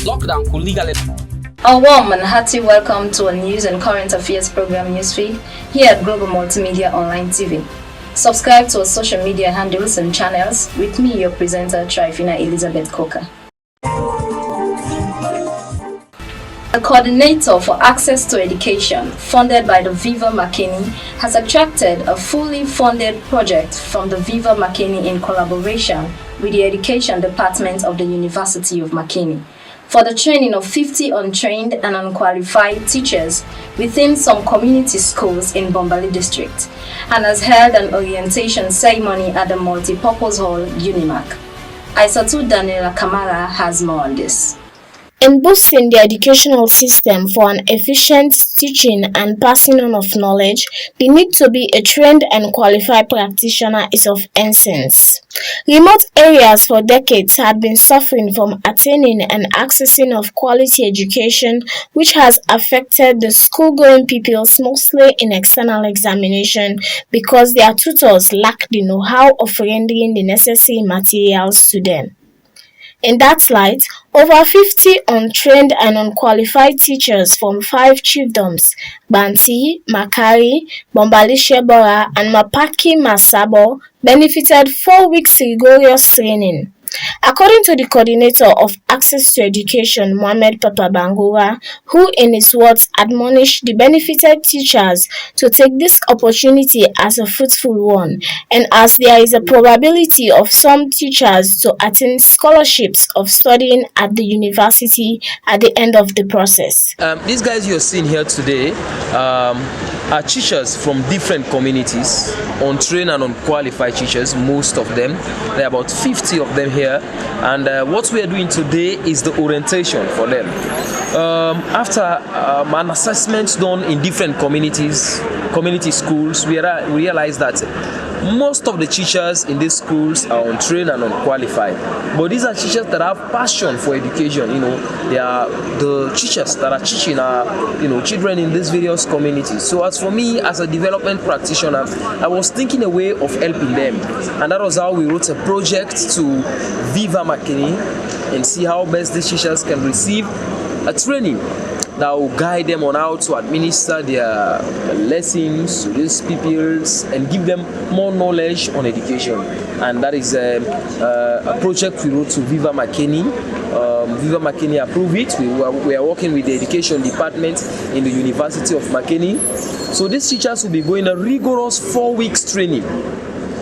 lockdown could legally. A warm and hearty welcome to a news and current affairs program Newsfeed here at Global Multimedia Online TV. Subscribe to our social media handles and channels with me, your presenter, Trifina Elizabeth Coker. The coordinator for access to education, funded by the Viva Makeni, has attracted a fully funded project from the Viva Makeni in collaboration with the Education Department of the University of Makeni for the training of 50 untrained and unqualified teachers within some community schools in Bombali district, and has held an orientation ceremony at the multipurpose hall UniMak. Aisatu Daniela Kamara has more on this. In boosting the educational system for an efficient teaching and passing on of knowledge, the need to be a trained and qualified practitioner is of essence. Remote areas for decades had been suffering from attaining and accessing of quality education, which has affected the school-going pupils mostly in external examination because their tutors lack the know-how of rendering the necessary materials to them. In that light, over 50 untrained and unqualified teachers from 5 chiefdoms, Banti, Makari, Bombali Shebora, and Mapaki Masabo, benefited 4 weeks rigorous training. According to the coordinator of Access to Education, Mohammed Papa Bangura, who in his words admonished the benefited teachers to take this opportunity as a fruitful one, and as there is a probability of some teachers to attain scholarships of studying at the university at the end of the process. These guys you're seeing here today are teachers from different communities, untrained and unqualified teachers, most of them. There are about 50 of them here, and what we are doing today is the orientation for them. After an assessment done in different community schools, we realized that most of the teachers in these schools are untrained and unqualified, but these are teachers that have passion for education. They are the teachers that are teaching our children in these various communities. So as for me, as a development practitioner, I was thinking a way of helping them, and that was how we wrote a project to Viva Makeni and see how best these teachers can receive a training that will guide them on how to administer their lessons to these pupils and give them more knowledge on education. And that is a project we wrote to Viva Makeni. Viva Makeni approved it. We are working with the Education Department in the University of Makeni. So these teachers will be going a rigorous 4 weeks training,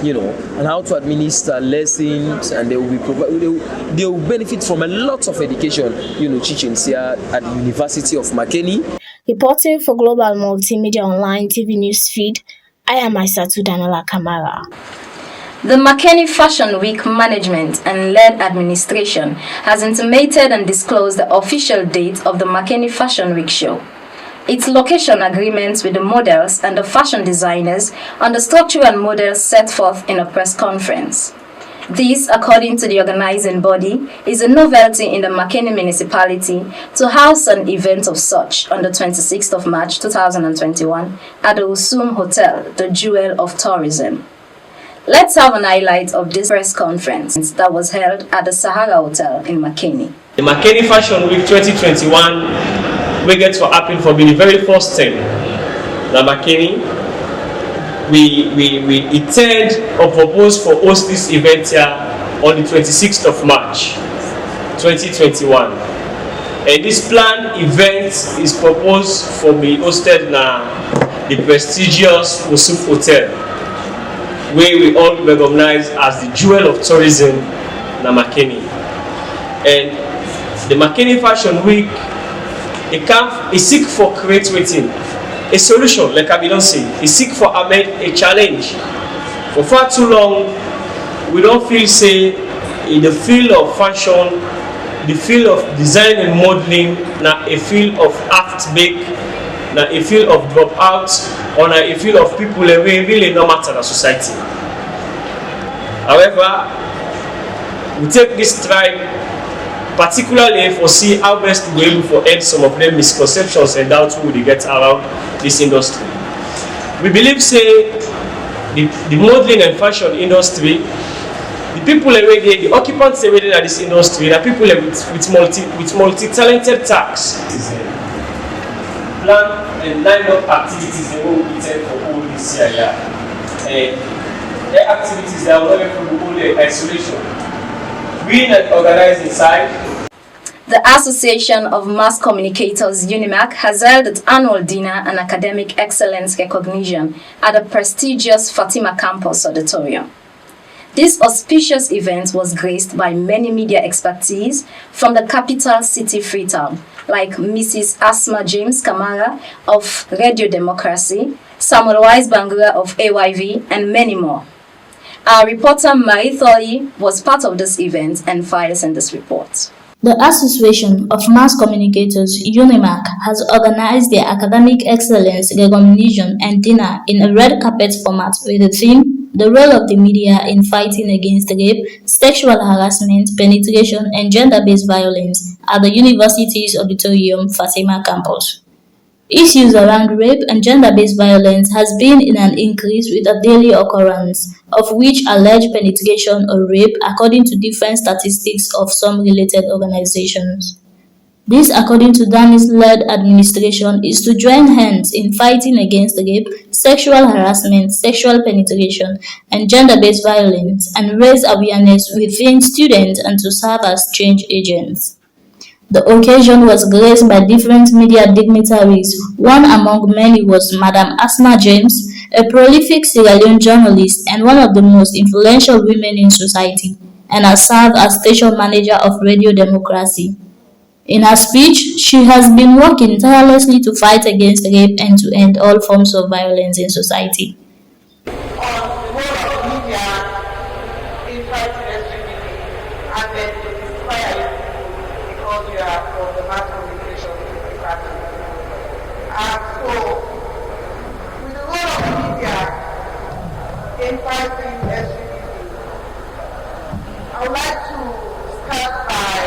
and how to administer lessons, and they will benefit from a lot of education, teachings here at the University of Makeni. Reporting for Global Multimedia Online TV Newsfeed, I am Aisatu Daniela Kamara. The Makeni Fashion Week Management and Lead Administration has intimated and disclosed the official date of the Makeni Fashion Week show, its location agreements with the models and the fashion designers on the structure and models set forth in a press conference. This, according to the organizing body, is a novelty in the Makeni municipality to house an event of such on the 26th of March 2021 at the Wusum Hotel, the jewel of tourism. Let's have an highlight of this press conference that was held at the Sahara Hotel in Makeni. The Makeni Fashion Week 2021 we get to happen for the very first time. Now Makeni, we intend or propose for host this event here on the 26th of March 2021. And this planned event is proposed for be hosted na the prestigious Wusum Hotel, where we all recognize as the jewel of tourism na Makeni. And the Makeni Fashion Week, it seek for creating a solution, like I don't say. It seek for a challenge. For far too long, we don't feel say in the field of fashion, the field of design and modeling, na a field of act big, na a field of dropout, or na a field of people that really no matter the society. However, we take this stride particularly for see how best to be able to end some of them misconceptions and doubts we will get around this industry. We believe say the modeling and fashion industry The people already, the occupants already at this industry, are people with multi-talented tasks. Plan and line up activities that will be taken for all this year. And the activities that will not from only isolation. We that organize inside. The Association of Mass Communicators UniMak has held its annual dinner and academic excellence recognition at the prestigious Fatima Campus Auditorium. This auspicious event was graced by many media expertise from the capital city Freetown, like Mrs. Asma James Kamara of Radio Democracy, Samuel Wise Bangura of AYV, and many more. Our reporter Marie Tholi was part of this event and files in this report. The Association of Mass Communicators UniMak has organized their academic excellence recognition and dinner in a red carpet format with the theme "The Role of the Media in Fighting Against Rape, Sexual Harassment, Penetration, and Gender-Based Violence" at the university's Auditorium Fatima campus. Issues around rape and gender-based violence has been in an increase with a daily occurrence, of which alleged penetration or rape according to different statistics of some related organizations. This, according to Dani's-led administration, is to join hands in fighting against rape, sexual harassment, sexual penetration, and gender-based violence, and raise awareness within students and to serve as change agents. The occasion was graced by different media dignitaries. One among many was Madam Asma James, a prolific Sierra Leone journalist and one of the most influential women in society, and has served as station manager of Radio Democracy. In her speech, she has been working tirelessly to fight against rape and to end all forms of violence in society. I would like to start by,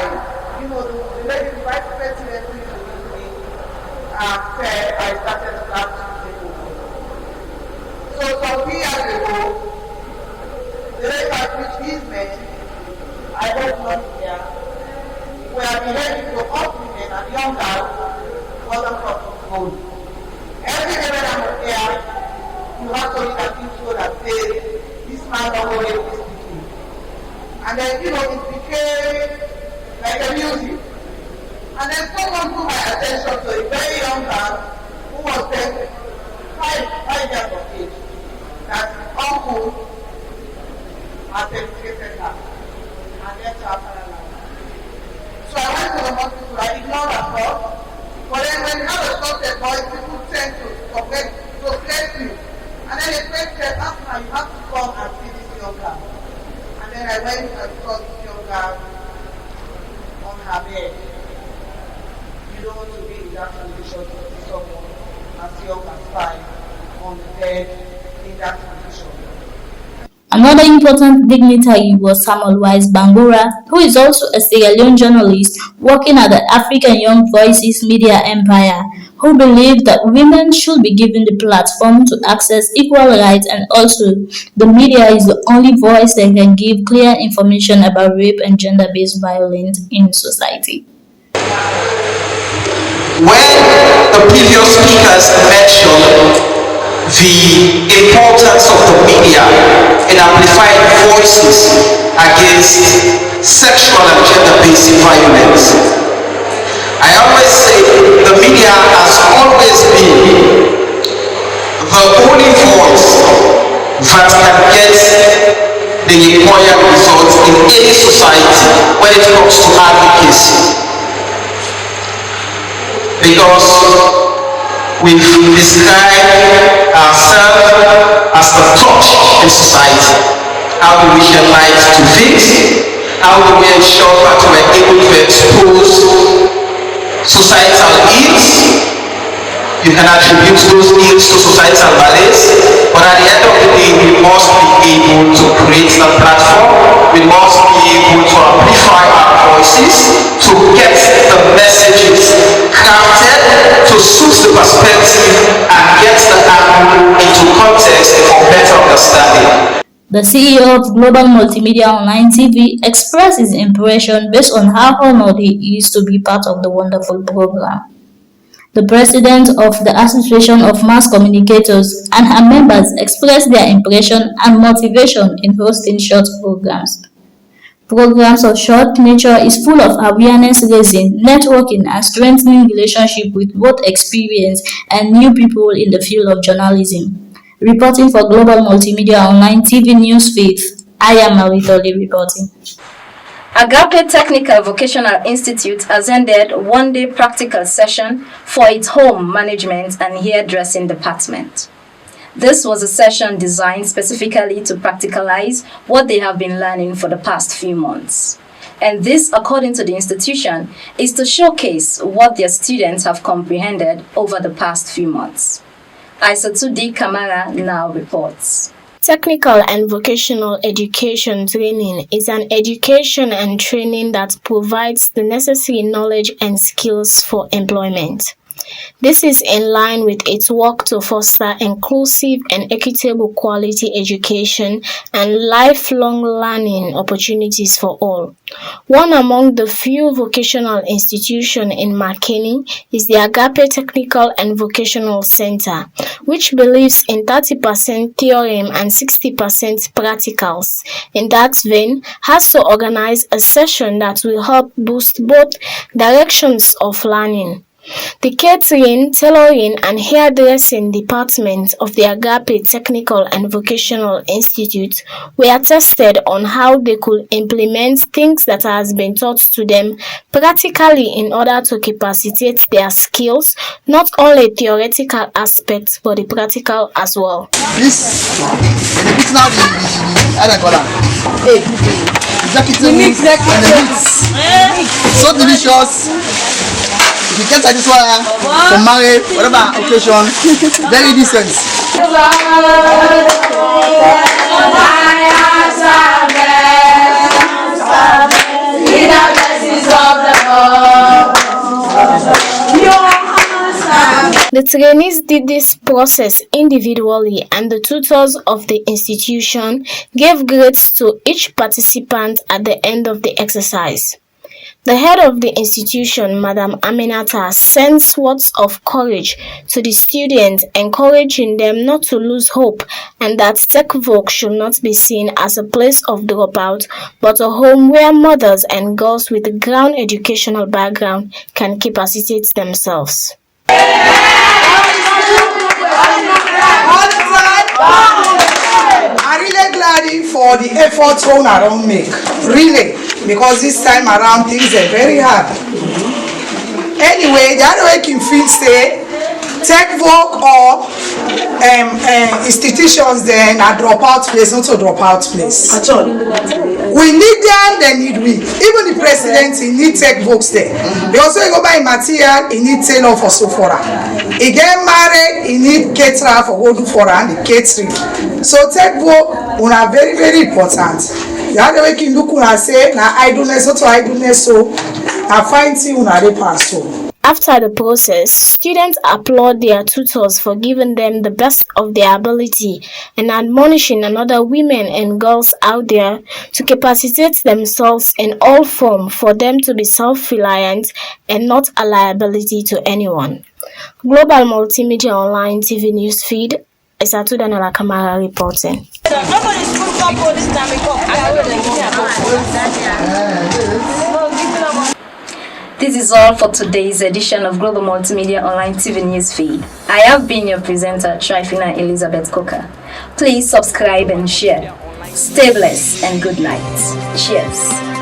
the lady vice president who introduced me said I started last Tuesday. So some 3 years ago, the rate at which he's met, I hope not here, we have been ready to up women and young girls wasn't from gold. Every day when I'm here, you have to look at people that say, this man don't know this speaking. And then, it became like a music. And then someone drew my attention to a very young man who was then 5 years of age. That his uncle had educated her and left her paralyzed. So I went to the hospital, I ignored her thought. But then when you have a trusted voice, people tend to forget to bless you. And then the friend said, Asma, you have to come and see this young girl. And then I went and saw this young girl on her bed. You don't want to be in that condition to see someone as young as 5 on the bed in that condition. Another important dignitary was Samuel Wise Bangura, who is also a Sierra Leone journalist working at the African Young Voices media empire, who believed that women should be given the platform to access equal rights, and also the media is the only voice that can give clear information about rape and gender-based violence in society. When the previous speakers mentioned the importance of the media in amplifying voices against sexual and gender-based violence, I always say the media has always been the only voice that can get the required results in any society when it comes to advocacy. Because we've described ourselves as the torch in society. How do we shed light to things? How do we ensure that we're able to expose societal ills? You can attribute those ills to societal malaise, but at the end of the day, we must be able to create a platform. We must be able to amplify our voices, to get the messages crafted to suit the perspective and get the angle into context for better understanding. The CEO of Global Multimedia Online TV expressed his impression based on how honored he is to be part of the wonderful program. The president of the Association of Mass Communicators and her members expressed their impression and motivation in hosting short programs. Programs of short nature is full of awareness raising, networking, and strengthening relationship with both experienced and new people in the field of journalism. Reporting for Global Multimedia Online TV Newsfeed, I am Maritoli reporting. Agape Technical Vocational Institute has ended one-day practical session for its home management and hairdressing department. This was a session designed specifically to practicalize what they have been learning for the past few months. And this, according to the institution, is to showcase what their students have comprehended over the past few months. Kamara now reports. Technical and vocational education training is an education and training that provides the necessary knowledge and skills for employment. This is in line with its work to foster inclusive and equitable quality education and lifelong learning opportunities for all. One among the few vocational institutions in Makeni is the Agape Technical and Vocational Center, which believes in 30% theory and 60% practicals. In that vein, has to organize a session that will help boost both directions of learning. The catering, tailoring, and hairdressing departments of the Agape Technical and Vocational Institute were tested on how they could implement things that has been taught to them practically in order to capacitate their skills, not only theoretical aspects but the practical as well. This now so delicious. If you can't satisfy for marriage, whatever occasion, very decent. The trainees did this process individually, and the tutors of the institution gave grades to each participant at the end of the exercise. The head of the institution, Madam Aminata, sends words of courage to the students, encouraging them not to lose hope and that TechVoc should not be seen as a place of dropout, but a home where mothers and girls with a ground educational background can capacitate themselves. I'm really glad for the efforts thrown around me, really, because this time around things are very hard. Anyway, the other way can feel say, TechVoc or institutions then are dropout place, not a dropout place. At all. We need them, they need we. Even the president, he need TechVocs there. Because when you go buy material, he need tailor for Sephora. He get married, he need caterer for go do for and the catering. So TechVoc are very, very important. The other way can look and say, na idleness, not to idleness, so I find thing una dey pass so. After the process, students applaud their tutors for giving them the best of their ability and admonishing another women and girls out there to capacitate themselves in all forms for them to be self-reliant and not a liability to anyone. Global Multimedia Online TV Newsfeed, Kamara reporting. This is all for today's edition of Global Multimedia Online TV Newsfeed. I have been your presenter, Trifina Elizabeth Coker. Please subscribe and share. Stay blessed and good night. Cheers.